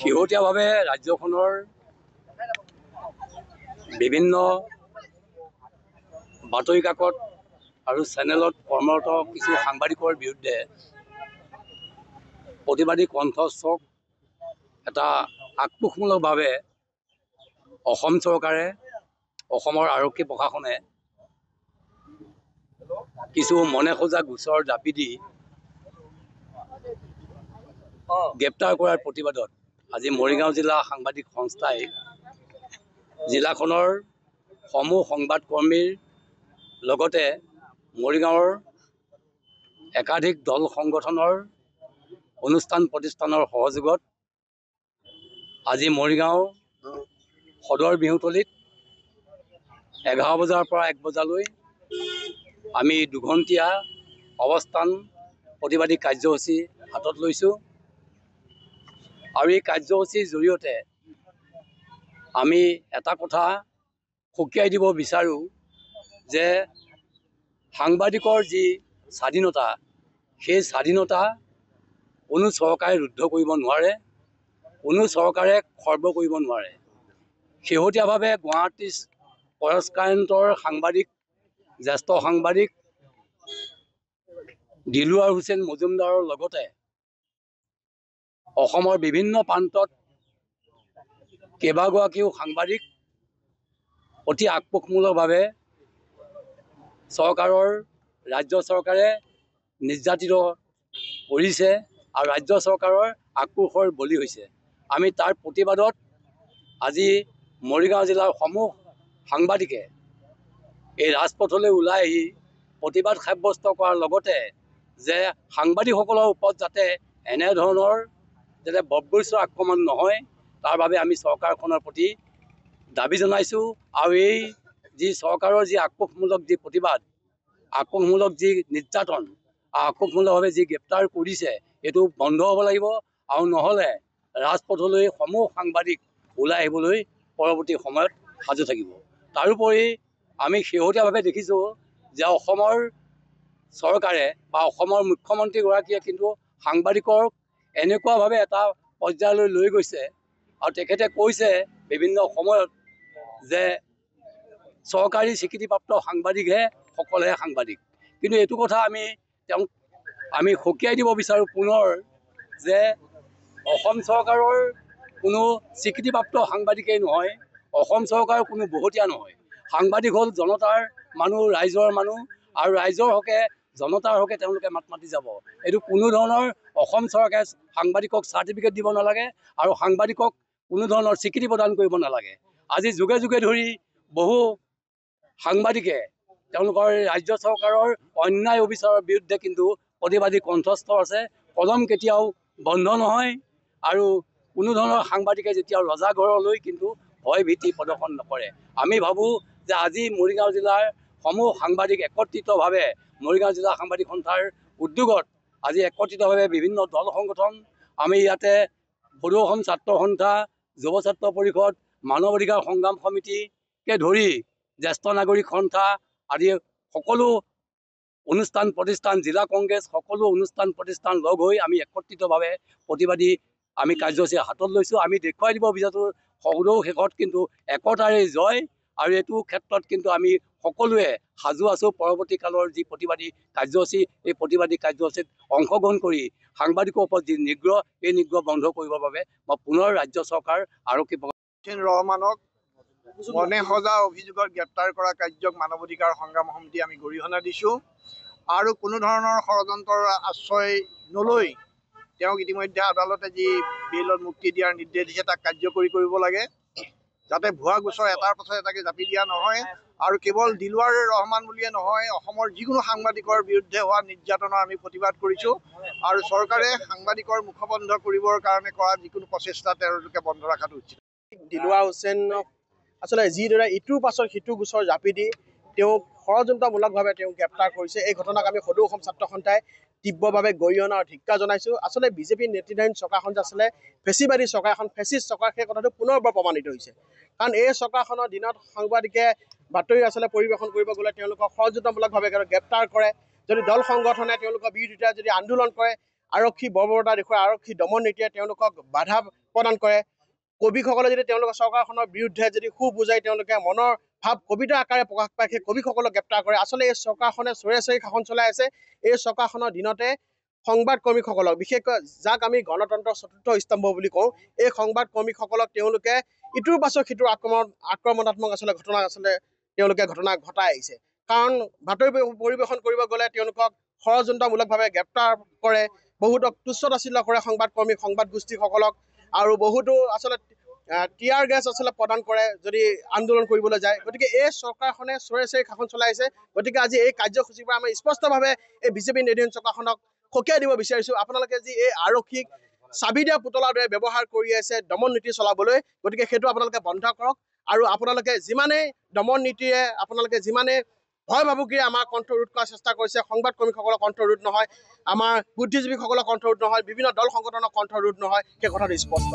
শেহতীয়াভাৱে ৰাজ্যখনৰ বিভিন্ন বাতৰি কাকত আৰু চেনেলত কৰ্মৰত কিছু সাংবাদিকৰ বিৰুদ্ধে প্ৰতিবাদী কণ্ঠস্বৰক এটা আক্ৰোশমূলকভাৱে অসম চৰকাৰে, অসমৰ আৰক্ষী প্ৰশাসনে কিছু মনে খোজা গোচৰ জাপি দি গ্ৰেপ্তাৰ কৰাৰ প্ৰতিবাদত আজি মৰিগাঁও জিলা সাংবাদিক সংস্থাই জিলাখনৰ সমূহ সংবাদকৰ্মীৰ লগতে মৰিগাঁৱৰ একাধিক দল সংগঠনৰ অনুষ্ঠান প্ৰতিষ্ঠানৰ সহযোগত আজি মৰিগাঁও সদৰ বিহুতলীত 11 বজাৰ পৰা 1 বজালৈ আমি দুঘণ্টীয়া অৱস্থান প্ৰতিবাদী কাৰ্যসূচী হাতত লৈছোঁ। আৰু এই কাৰ্যসূচীৰ জৰিয়তে আমি এটা কথা সকীয়াই দিব বিচাৰোঁ যে সাংবাদিকৰ যি স্বাধীনতা, সেই স্বাধীনতা কোনো চৰকাৰে ৰুদ্ধ কৰিব নোৱাৰে, কোনো চৰকাৰে খৰ্ব কৰিব নোৱাৰে। শেহতীয়াভাৱে গুৱাহাটীৰ প্ৰেছ ক্লায়েণ্টৰ সাংবাদিক, জ্যেষ্ঠ সাংবাদিক দিলৱাৰ হুছেইন মজুমদাৰৰ লগতে অসমৰ বিভিন্ন প্ৰান্তত কেইবাগৰাকীও সাংবাদিক অতি আক্ৰোশমূলকভাৱে ৰাজ্য চৰকাৰে নিৰ্যাতিত কৰিছে আৰু ৰাজ্য চৰকাৰৰ আক্ৰোশৰ বলি হৈছে। আমি তাৰ প্ৰতিবাদত আজি মৰিগাঁও জিলাৰ সমূহ সাংবাদিকে এই ৰাজপথলৈ ওলাই আহি প্ৰতিবাদ সাব্যস্ত কৰাৰ লগতে যে সাংবাদিকসকলৰ ওপৰত যাতে এনেধৰণৰ বৰ্বৰিচ্ছৰ আক্ৰমণ নহয়, তাৰ বাবে আমি চৰকাৰখনৰ প্ৰতি দাবী জনাইছোঁ। আৰু এই যি চৰকাৰৰ যি আক্ৰোশমূলক যি প্ৰতিবাদ, আক্ৰোশমূলক যি নিৰ্যাতন, আক্ৰোশমূলকভাৱে যি গ্ৰেপ্তাৰ কৰিছে, এইটো বন্ধ হ'ব লাগিব। আৰু নহ'লে ৰাজপথলৈ সমূহ সাংবাদিক ওলাই আহিবলৈ পৰৱৰ্তী সময়ত সাজু থাকিব। তাৰোপৰি আমি শেহতীয়াভাৱে দেখিছোঁ যে অসমৰ চৰকাৰে বা অসমৰ মুখ্যমন্ত্ৰীগৰাকীয়ে কিন্তু সাংবাদিকক এনেকুৱাভাৱে এটা পৰ্যায়লৈ লৈ গৈছে আৰু তেখেতে কৈছে বিভিন্ন সময়ত যে চৰকাৰী স্বীকৃতিপ্ৰাপ্ত সাংবাদিকহে সকলোহে সাংবাদিক। কিন্তু এইটো কথা আমি সকীয়াই দিব বিচাৰোঁ পুনৰ যে অসম চৰকাৰৰ কোনো স্বীকৃতিপ্ৰাপ্ত সাংবাদিকেই নহয়, অসম চৰকাৰৰ কোনো বহতীয়া নহয়। সাংবাদিক হ'ল জনতাৰ মানুহ, ৰাইজৰ মানুহ, আৰু ৰাইজৰ হকে জনতাৰ হকে তেওঁলোকে মাত মাতি যাব। এইটো কোনো ধৰণৰ অসম চৰকাৰে সাংবাদিকক চাৰ্টিফিকেট দিব নালাগে আৰু সাংবাদিকক কোনো ধৰণৰ স্বীকৃতি প্ৰদান কৰিব নালাগে। আজি যুগে যুগে ধৰি বহু সাংবাদিকে তেওঁলোকৰ ৰাজ্য চৰকাৰৰ অন্যায় অবিচাৰৰ বিৰুদ্ধে কিন্তু প্ৰতিবাদী কণ্ঠস্থ আছে। কলম কেতিয়াও বন্ধ নহয় আৰু কোনো ধৰণৰ সাংবাদিকে যেতিয়াও ৰজাঘৰলৈ কিন্তু ভয় ভীতি প্ৰদৰ্শন নকৰে। আমি ভাবোঁ যে আজি মৰিগাঁও জিলাৰ সমূহ সাংবাদিক একত্ৰিতভাৱে মৰিগাঁও জিলা সাংবাদিক সন্থাৰ উদ্যোগত আজি একত্ৰিতভাৱে বিভিন্ন দল সংগঠন, আমি ইয়াতে সদৌ অসম ছাত্ৰ সন্থা, যুৱ ছাত্ৰ পৰিষদ, মানৱ অধিকাৰ সংগ্ৰাম সমিতিকে ধৰি জ্যেষ্ঠ নাগৰিক সন্থা আদি সকলো অনুষ্ঠান প্ৰতিষ্ঠান, জিলা কংগ্ৰেছ, সকলো অনুষ্ঠান প্ৰতিষ্ঠান লগ হৈ আমি একত্ৰিতভাৱে প্ৰতিবাদী আমি কাৰ্যসূচী হাতত লৈছোঁ। আমি দেখুৱাই দিব বিচাৰোঁ সদৌ শেষত কিন্তু একতাৰে জয়, আৰু এইটো ক্ষেত্ৰত কিন্তু আমি সকলোৱে সাজু আছোঁ। পৰৱৰ্তী কালৰ যি প্ৰতিবাদী কাৰ্যসূচী, এই প্ৰতিবাদী কাৰ্যসূচীত অংশগ্ৰহণ কৰি সাংবাদিকৰ ওপৰত যি নিগ্ৰহ, এই নিগ্ৰহ বন্ধ কৰিবৰ বাবে মই পুনৰ ৰাজ্য চৰকাৰ, আৰক্ষী ৰহমানক মনে সজা অভিযোগত গ্ৰেপ্তাৰ কৰা কাৰ্যক মানৱ অধিকাৰ সংগ্ৰাম সমিতি আমি গৰিহণা দিছোঁ। আৰু কোনো ধৰণৰ ষড়যন্ত্ৰৰ আশ্ৰয় নলৈ তেওঁক ইতিমধ্যে আদালতে যি বেইলত মুক্তি দিয়াৰ নিৰ্দেশ দিছে তাক কাৰ্যকৰী কৰিব লাগে, যাতে ভুৱা গোচৰ এটাৰ পাছত এটাকে জাপি দিয়া নহয়। আৰু কেৱল দিলৱাৰ ৰহমান বুলিয়ে নহয়, অসমৰ যিকোনো সাংবাদিকৰ বিৰুদ্ধে হোৱা নিৰ্যাতনৰ আমি প্ৰতিবাদ কৰিছোঁ। আৰু চৰকাৰে সাংবাদিকৰ মুখবন্ধ কৰিবৰ কাৰণে কৰা যিকোনো প্ৰচেষ্টা তেওঁলোকে বন্ধ ৰখাটো উচিত। দিলৱাৰ হুছেইনক আচলতে যিদৰে ইটোৰ পাছত সিটো গোচৰ জাপি দি তেওঁক ষড়যন্ত্ৰমূলকভাৱে তেওঁক গ্ৰেপ্তাৰ কৰিছে, এই ঘটনাক আমি সদৌ অসম ছাত্ৰ সন্থাই তীব্ৰভাৱে গৰিহণা আৰু ধিক্কাৰ জনাইছোঁ। আচলতে বিজেপি নেতৃত্বাধীন চৰকাৰখন যে আছিলে ফেচিবাদী চৰকাৰ, এখন ফেচিষ্ট চৰকাৰ, সেই কথাটো পুনৰবাৰ প্ৰমাণিত হৈছে। কাৰণ এই চৰকাৰখনৰ দিনত সাংবাদিকে বাতৰি আচলতে পৰিৱেশন কৰিব গ'লে তেওঁলোকক ষড়যন্ত্ৰমূলকভাৱে গ্ৰেপ্তাৰ কৰে। যদি দল সংগঠনে তেওঁলোকৰ বিৰোধিতা যদি আন্দোলন কৰে, আৰক্ষী বৰ্বৰতা দেখুৱাই আৰক্ষী দমন নীতিয়ে তেওঁলোকক বাধা প্ৰদান কৰে। কবিসকলে যদি তেওঁলোকৰ চৰকাৰখনৰ বিৰুদ্ধে যদি সুৰ বুজাই তেওঁলোকে মনৰ ভাৱ কবিতা আকাৰে প্ৰকাশ পায়, সেই কবিসকলক গ্ৰেপ্তাৰ কৰে। আচলতে এই চৰকাৰখনে চৰে চৰে শাসন চলাই আছে। এই চৰকাৰখনৰ দিনতে সংবাদ কৰ্মীসকলক, বিশেষকৈ যাক আমি গণতন্ত্ৰৰ চতুৰ্থ স্তম্ভ বুলি কওঁ, এই সংবাদ কৰ্মীসকলক তেওঁলোকে ইটোৰ পাছত সিটোৰ আক্ৰমণাত্মক ঘটনা ঘটাই আহিছে। কাৰণ বাতৰি পৰিৱেশন কৰিব গ'লে তেওঁলোকক ষড়যন্ত্ৰমূলকভাৱে গ্ৰেপ্তাৰ কৰে, বহুতক তুচ্ছ তাচ্ছিল্য কৰে সংবাদ কৰ্মী সংবাদ গোষ্ঠীসকলক, আৰু বহুতো আচলতে টিয়াৰ গেছ প্ৰদান কৰে যদি আন্দোলন কৰিবলৈ যায়। গতিকে এই চৰকাৰখনে চৰে চৰে শাসন চলাইছে। গতিকে আজি এই কাৰ্যসূচীৰ পৰা আমি স্পষ্টভাৱে এই বিজেপি নেতৃত্বাধীন চৰকাৰখনক সকীয়াই দিব বিচাৰিছোঁ। আপোনালোকে যি এই আৰক্ষীক চাবি দিয়া পুতলাৰ দৰে ব্যৱহাৰ কৰি আছে দমন নীতি চলাবলৈ, গতিকে সেইটো আপোনালোকে বন্ধ কৰক। আৰু আপোনালোকে যিমানেই দমন নীতিৰে আপোনালোকে যিমানে ভয় ভাবুকিৰে আমাৰ কণ্ঠ ৰোধ কৰাৰ চেষ্টা কৰিছে, সংবাদ কৰ্মীসকলৰ কণ্ঠ ৰোধ নহয়, আমাৰ বুদ্ধিজীৱীসকলৰ কণ্ঠ ৰোধ নহয়, বিভিন্ন দল সংগঠনৰ কণ্ঠ ৰোধ নহয়, সেই কথাটো স্পষ্ট।